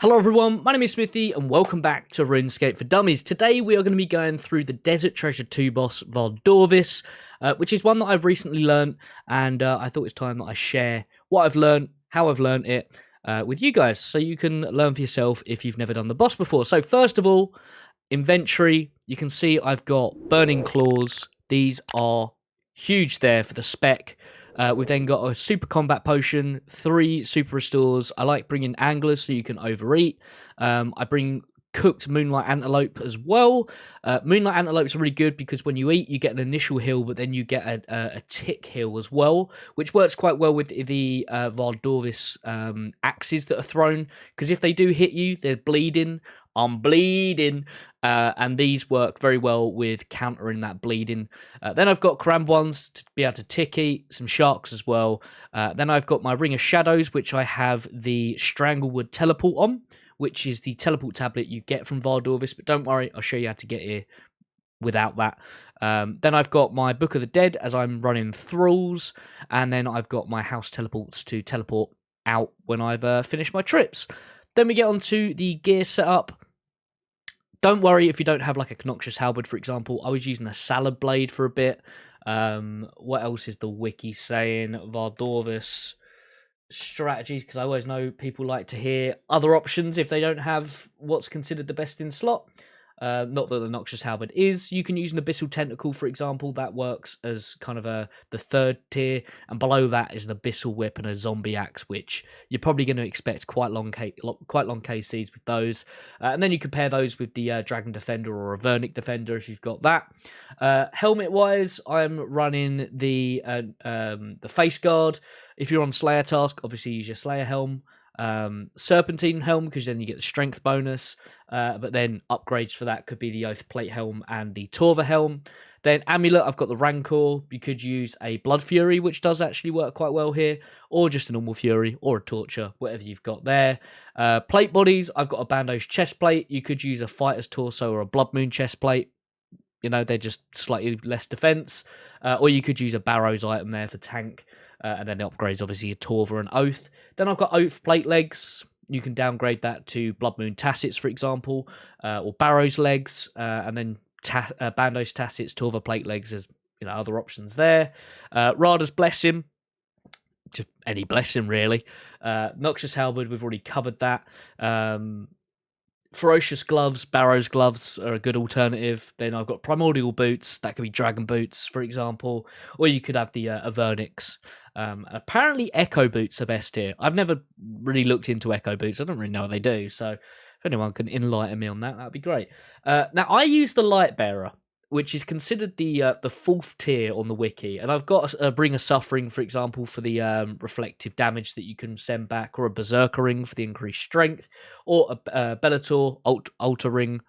Hello everyone, my name is Smithy and welcome back to RuneScape for Dummies. Today we are going to be going through the Desert Treasure 2 boss, Vardorvis, which is one that I've recently learned, and I thought it's time that I share what I've learned, how I've learned it with you guys, so you can learn for yourself if you've never done the boss before. So first of all, inventory, you can see I've got Burning Claws. These are huge there for the spec. We've then got a super combat potion, 3 super restores. I like bringing anglers so you can overeat. I bring cooked moonlight antelope as well. Moonlight antelopes are really good because when you eat, you get an initial heal, but then you get a tick heal as well, which works quite well with the Vardorvis axes that are thrown, because if they do hit you, they're bleeding. I'm bleeding. And these work very well with countering that bleeding. Then I've got crammed ones to be able to tick eat, some sharks as well. Then I've got my Ring of Shadows, which I have the Stranglewood teleport on, which is the teleport tablet you get from Vardorvis, but don't worry, I'll show you how to get here without that. Then I've got my Book of the Dead as I'm running Thralls, and then I've got my house teleports to teleport out when I've finished my trips. Then we get on to the gear setup. Don't worry if you don't have like a Noxious Halberd, for example. I was using a Salad Blade for a bit. What else is the wiki saying? Vardorvis strategies, because I always know people like to hear other options if they don't have what's considered the best in slot. Not that the Noxious Halberd is. You can use an Abyssal Tentacle, for example. That works as kind of the third tier. And below that is an Abyssal Whip and a Zombie Axe, which you're probably going to expect quite long KCs with those. And then you compare those with the Dragon Defender or a Vernic Defender if you've got that. Helmet-wise, I'm running the Face Guard. If you're on Slayer task, obviously use your Slayer Helm. Serpentine Helm, because then you get the strength bonus, but then upgrades for that could be the Oath Plate Helm and the Torva Helm. Then Amulet, I've got the Rancor. You could use a Blood Fury, which does actually work quite well here, or just a normal Fury, or a Torture, whatever you've got there. Plate bodies, I've got a Bando's Chest Plate. You could use a Fighter's Torso or a Blood Moon Chest Plate. You know, they're just slightly less defense. Or you could use a Barrows item there for tank. And then the upgrades, obviously, a Torva and Oath. Then I've got Oath Plate Legs. You can downgrade that to Blood Moon Tassets, for example, or Barrows Legs, and then Bandos Tassets, Torva Plate Legs as other options there. Rada's Blessing, just any blessing really. Noxious Halberd, we've already covered that. Ferocious Gloves, Barrows Gloves are a good alternative. Then I've got Primordial Boots, that could be Dragon Boots, for example, or you could have the Avernix. Apparently Echo Boots are best here. I've never really looked into Echo Boots. I don't really know what they do, so if anyone can enlighten me on that, that'd be great. Now, I use the Lightbearer, which is considered the 4th tier on the wiki, and I've got a Bring of Suffering, for example, for the reflective damage that you can send back, or a Berserker Ring for the increased strength, or a Bellator Altar Ring.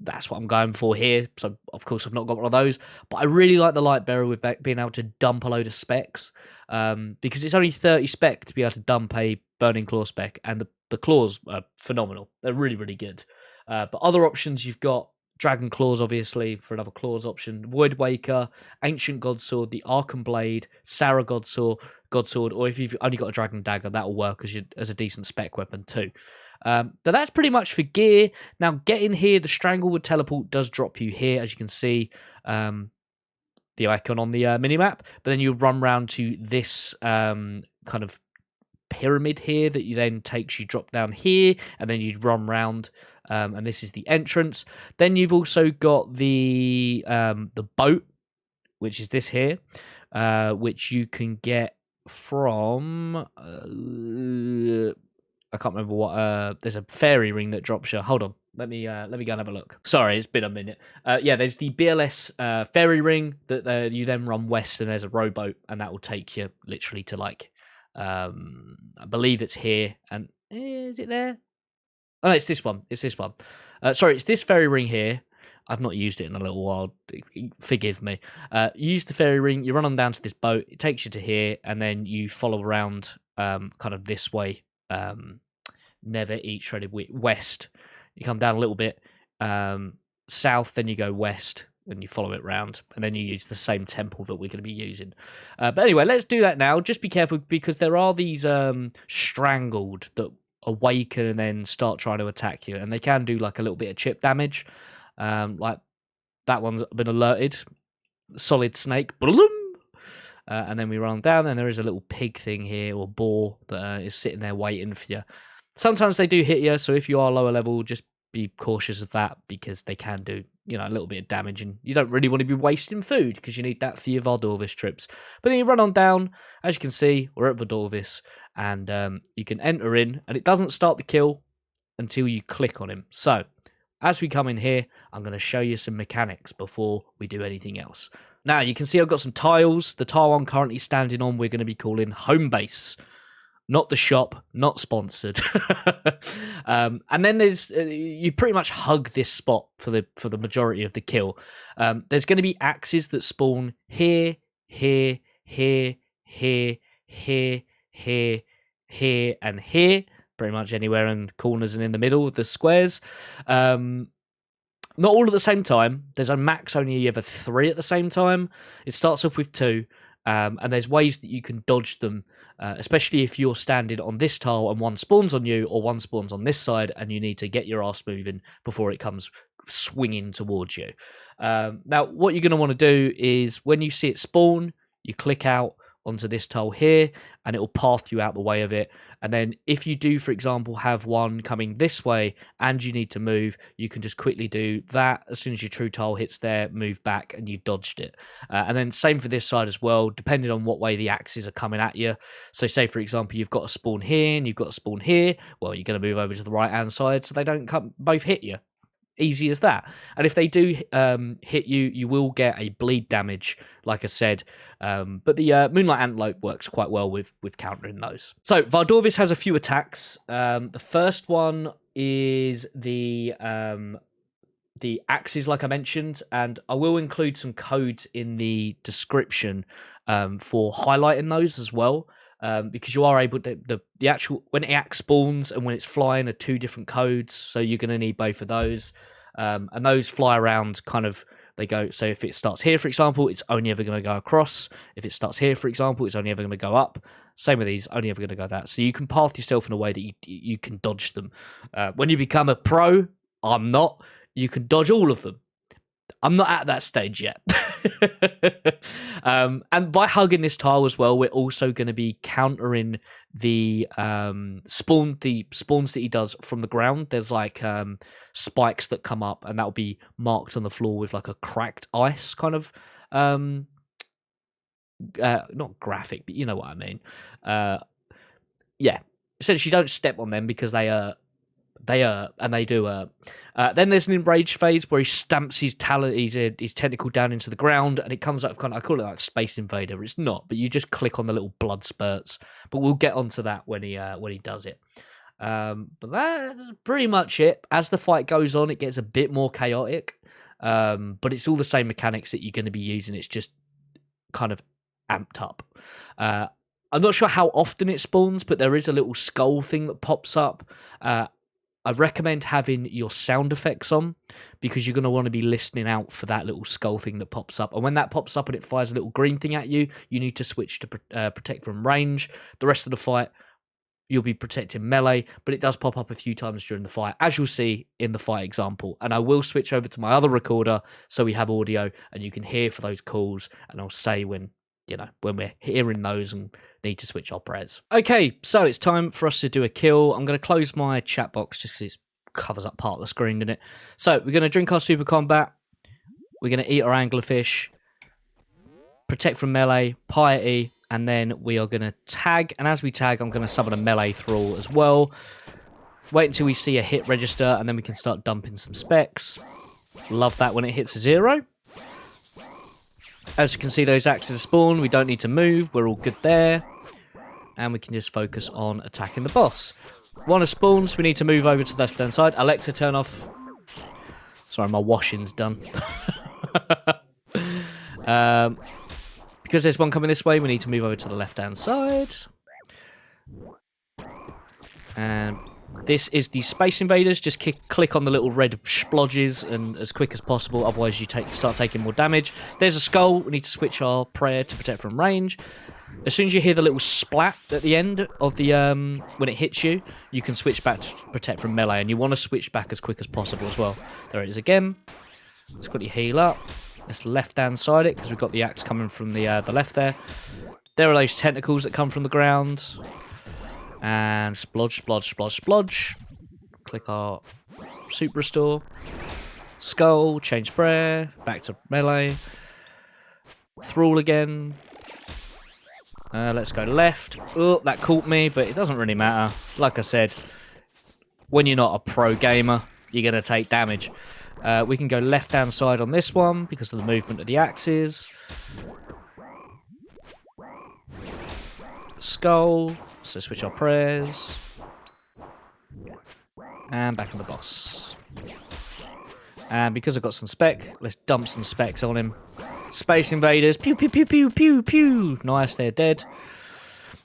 That's what I'm going for here, so of course I've not got one of those, but I really like the Lightbearer with being able to dump a load of specs, because it's only 30 spec to be able to dump a Burning Claw spec, and the claws are phenomenal. They're really, really good. But other options you've got Dragon Claws, obviously, for another claws option. Void Waker, Ancient Godsword, the Arkham Blade, Sarah Godsword, or if you've only got a Dragon Dagger, that'll work as a decent spec weapon too. But that's pretty much for gear. Now, getting here, the Stranglewood teleport does drop you here, as you can see, the icon on the minimap. But then you run round to this kind of pyramid here that you then takes you drop down here, and then you run round. And this is the entrance. Then you've also got the boat, which is this here, which you can get from. I can't remember what. There's a fairy ring that drops you. Hold on, let me go and have a look. Sorry, it's been a minute. Yeah, there's the BLS fairy ring that you then run west, and there's a rowboat, and that will take you literally to like. I believe it's here, and is it there? Oh, no, it's this one. It's this one. Sorry, it's this fairy ring here. I've not used it in a little while. Forgive me. Use the fairy ring. You run on down to this boat. It takes you to here, and then you follow around kind of this way. Never eat shredded wheat. West. You come down a little bit south, then you go west, and you follow it round, and then you use the same temple that we're going to be using. But anyway, let's do that now. Just be careful, because there are these strangled that awaken and then start trying to attack you. And they can do like a little bit of chip damage. Like that one's been alerted. Solid snake. And then we run down, and there is a little pig thing here, or boar, that is sitting there waiting for you. Sometimes they do hit you, so if you are lower level, just be cautious of that, because they can do, you know, a little bit of damage, and you don't really want to be wasting food, because you need that for your Vardorvis trips. But then you run on down, as you can see, we're at Vardorvis, and you can enter in, and it doesn't start the kill until you click on him. So, as we come in here, I'm going to show you some mechanics before we do anything else. Now, you can see I've got some tiles. The tile I'm currently standing on, we're going to be calling home base. Not the shop, not sponsored. And then there's, you pretty much hug this spot for the majority of the kill. There's going to be axes that spawn here, here, here, here, here, here, here, and here. Pretty much anywhere in corners and in the middle of the squares. Not all at the same time. There's a max only ever 3 at the same time. It starts off with 2, and there's ways that you can dodge them, especially if you're standing on this tile and one spawns on you, or one spawns on this side, and you need to get your ass moving before it comes swinging towards you. Now, what you're going to want to do is, when you see it spawn, you click out onto this tile here, and it will path you out the way of it. And then if you do, for example, have one coming this way and you need to move, you can just quickly do that. As soon as your true tile hits there, move back, and you've dodged it. And then same for this side as well, depending on what way the axes are coming at you. So say, for example, you've got a spawn here and you've got a spawn here. Well, you're going to move over to the right-hand side so they don't both hit you. Easy as that. And if they do hit you, you will get a bleed damage, like I said. But the Moonlight Antelope works quite well with countering those. So Vardorvis has a few attacks. The first one is the axes, like I mentioned, and I will include some codes in the description for highlighting those as well. Because you are able to, the actual, when the axe spawns and when it's flying are 2 different codes, so you're going to need both of those. And those fly around kind of, they go, so if it starts here, for example, it's only ever going to go across. If it starts here, for example, it's only ever going to go up. Same with these, only ever going to go that. So you can path yourself in a way that you can dodge them. When you become a pro, I'm not, you can dodge all of them. I'm not at that stage yet. And by hugging this tile as well, we're also going to be countering the spawns that he does from the ground. There's like spikes that come up, and that'll be marked on the floor with like a cracked ice kind of not graphic, but you know what I mean. Yeah, essentially don't step on them because they do. Then there's an enraged phase where he stamps his tentacle down into the ground, and it comes up kind of, I call it like Space Invader. It's not, but you just click on the little blood spurts. But we'll get onto that when he does it. But that's pretty much it. As the fight goes on, it gets a bit more chaotic. But it's all the same mechanics that you're going to be using. It's just kind of amped up. I'm not sure how often it spawns, but there is a little skull thing that pops up. I recommend having your sound effects on, because you're going to want to be listening out for that little skull thing that pops up. And when that pops up and it fires a little green thing at you, you need to switch to protect from range. The rest of the fight, you'll be protecting melee, but it does pop up a few times during the fight, as you'll see in the fight example. And I will switch over to my other recorder so we have audio and you can hear for those calls, and I'll say when we're hearing those and need to switch operas. Okay, so it's time for us to do a kill. I'm going to close my chat box just so it covers up part of the screen, doesn't it? So we're going to drink our super combat. We're going to eat our anglerfish, protect from melee, piety, and then we are going to tag. And as we tag, I'm going to summon a melee thrall as well. Wait until we see a hit register, and then we can start dumping some specs. Love that when it hits a 0. As you can see, those axes spawn. We don't need to move. We're all good there. And we can just focus on attacking the boss. One of spawns. We need to move over to the left-hand side. Alexa, turn off. Sorry, my washing's done. Because there's one coming this way, we need to move over to the left-hand side. And This is the Space Invaders. Just click on the little red splodges and as quick as possible, otherwise you start taking more damage. There's a skull. We need to switch our prayer to protect from range. As soon as you hear the little splat at the end of the when it hits you, you can switch back to protect from melee, and you want to switch back as quick as possible as well. There it is again. Let's quickly heal up. Let's left-hand side it, because we've got the axe coming from the left there. There are those tentacles that come from the ground. And splodge, splodge, splodge, splodge. Click our super restore. Skull, change prayer, back to melee. Thrall again. Let's go left. Oh, that caught me, but it doesn't really matter. Like I said, when you're not a pro gamer, you're going to take damage. We can go left-hand side on this one because of the movement of the axes. Skull. So switch our prayers. And back on the boss. And because I've got some spec, let's dump some specs on him. Space Invaders. Pew, pew, pew, pew, pew, pew. Nice, they're dead.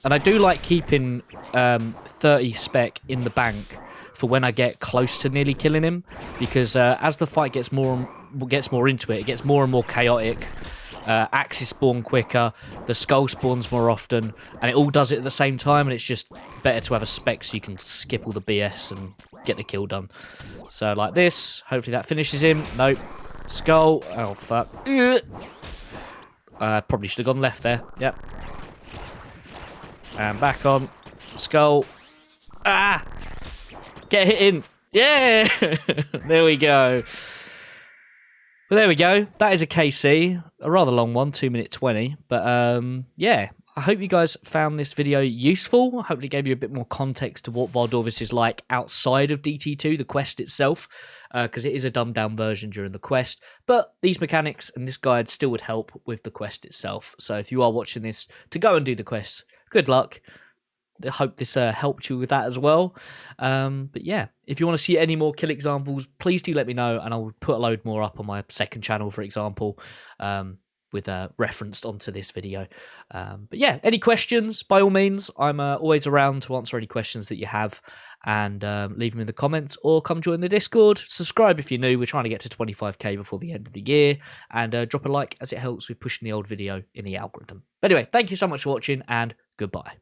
And I do like keeping 30 spec in the bank for when I get close to nearly killing him. Because as the fight gets more into it, it gets more and more chaotic. Axes spawn quicker, the skull spawns more often, and it all does it at the same time, and it's just better to have a spec so you can skip all the BS and get the kill done. So like this, hopefully that finishes him. Nope. Skull. Oh, fuck. Probably should have gone left there. Yep. And back on. Skull. Ah! Get hit in. Yeah! There we go. Well, there we go. That is a KC. A rather long one, 2:20. But, yeah. I hope you guys found this video useful. I hope it gave you a bit more context to what Vardorvis is like outside of DT2, the quest itself, because it is a dumbed-down version during the quest. But these mechanics and this guide still would help with the quest itself. So if you are watching this to go and do the quest, good luck. I hope this helped you with that as well. But yeah, if you want to see any more kill examples, please do let me know, and I'll put a load more up on my second channel, for example. With referenced onto this video. But yeah, any questions, by all means, I'm always around to answer any questions that you have, and leave them in the comments, or come join the Discord. Subscribe if you're new. We're trying to get to 25k before the end of the year, and drop a like as it helps with pushing the old video in the algorithm. But anyway, thank you so much for watching, and goodbye.